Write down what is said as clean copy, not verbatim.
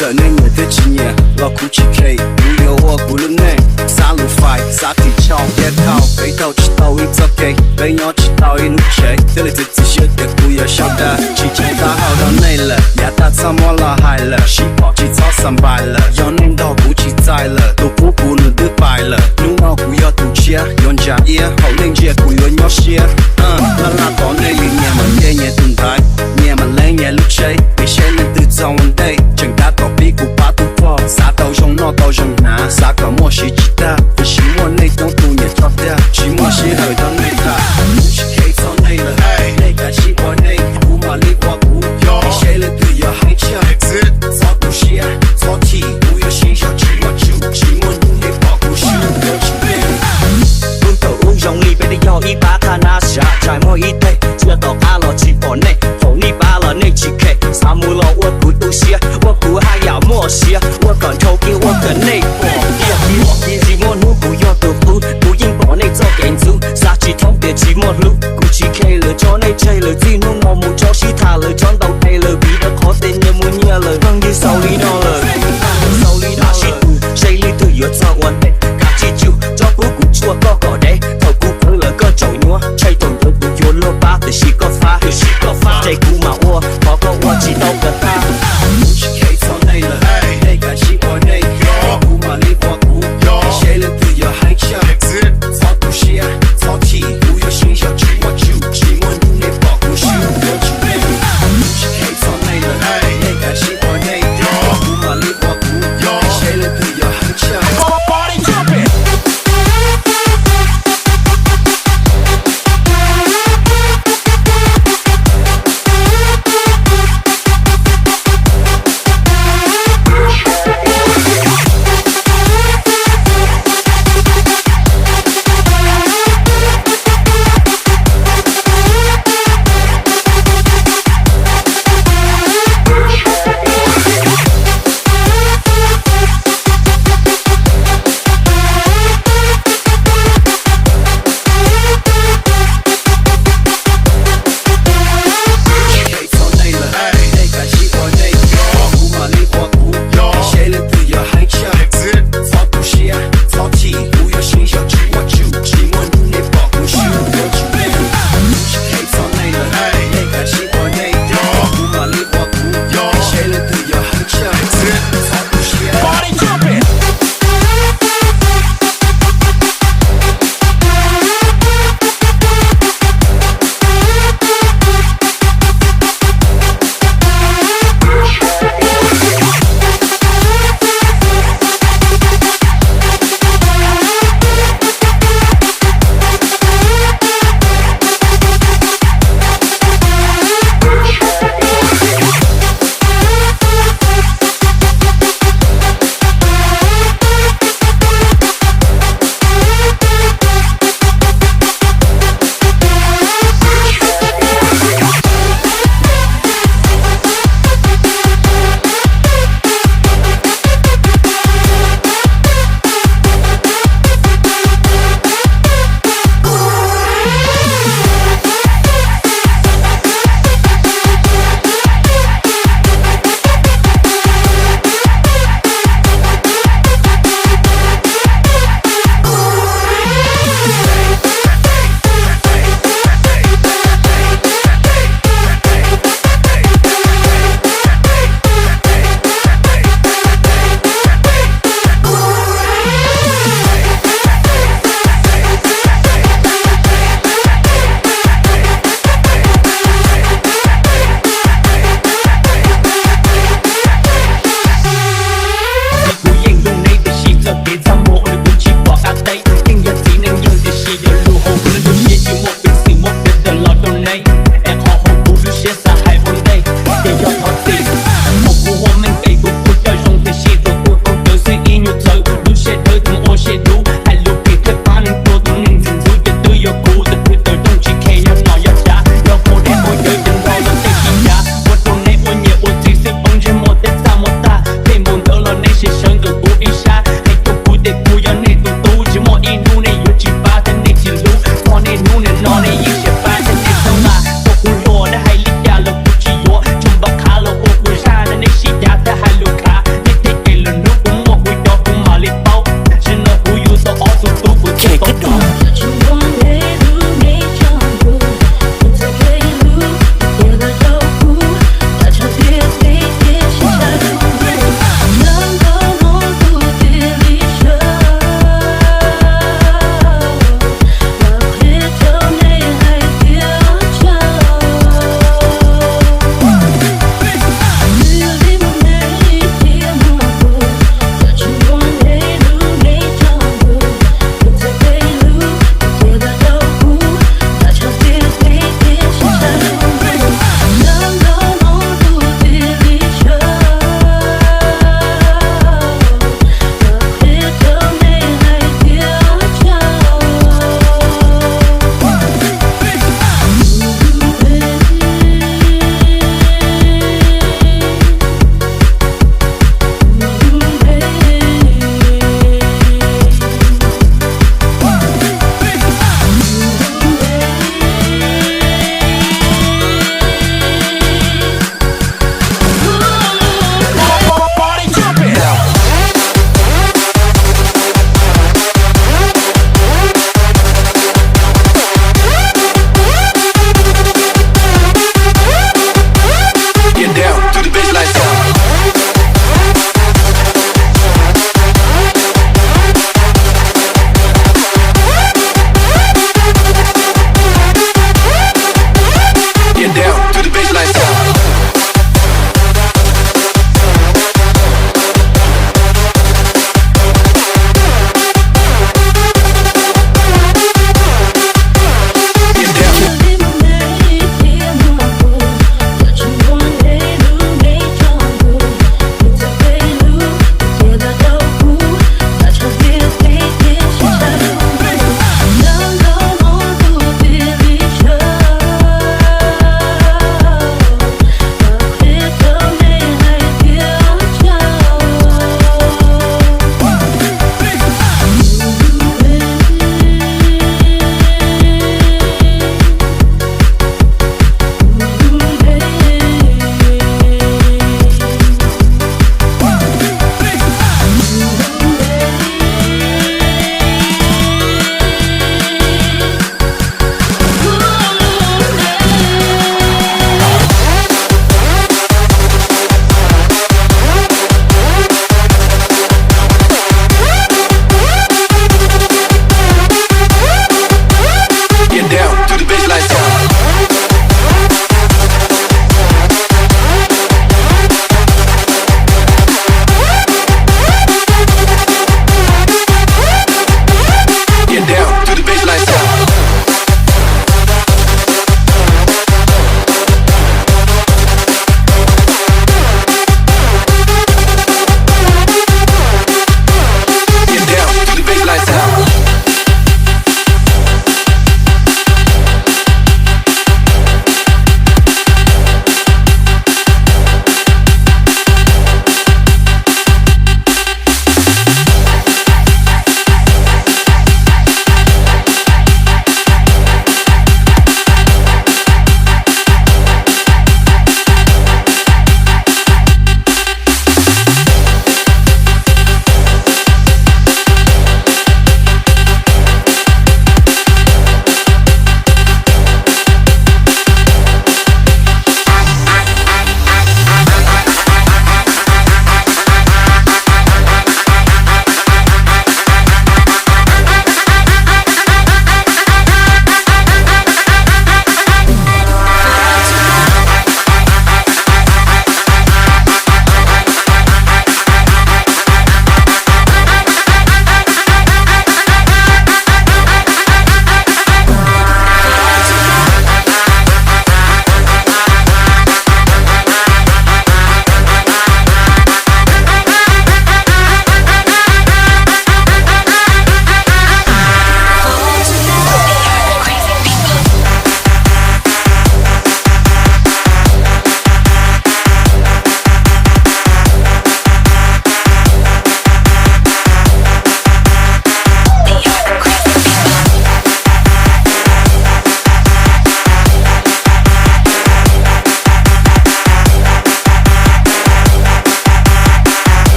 giờ nên người tới chỉ nhẹ lo cú chỉ kề cú yêu hoa cú lưng nè xa lù phải xa thì trong ghé thao bây tao chỉ tao it's okay bây nhỏ chỉ tao in nút chế thế là tự chỉ để cú yêu sao ta chỉ chạy ta hao đó này là nhà ta sao mua là hại là chỉ bỏ chỉ cho sắm bài là do nên đó cú chỉ dài là tụ cú nửa đứt bài là nung ngao cú yêu tụ chia yon trả ia hậu lên chia cú yêu nhỏ chia là có này liền nhà mình nhẹ từng thái nhà mình lấy nhà lúc chơi bị xe lên từ trong đây chẳng ta tỏ bí của ba tu phò xa tàu trong nó tàu trong ná xa có mua xí chỉ ta vì xí mua này trong tu nhà cho ta chỉ mua xí hơi đó này ta chỉ kể sau này là này cả chỉ qua này cú mà đi qua cú bị xe lên từ giờ hai chân sao cú xí sao thì cú yêu xí sao chỉ mua những này bỏ cú xí đâu chỉ biết luôn tàu uống dòng ly bên đây do y bá thà na xả trái mua y tây chưa tàu a lo chỉ bỏ này hậu ni ba lo này chỉ kể sao mua lo uống cú tu xí uống cú hai dạo mua xí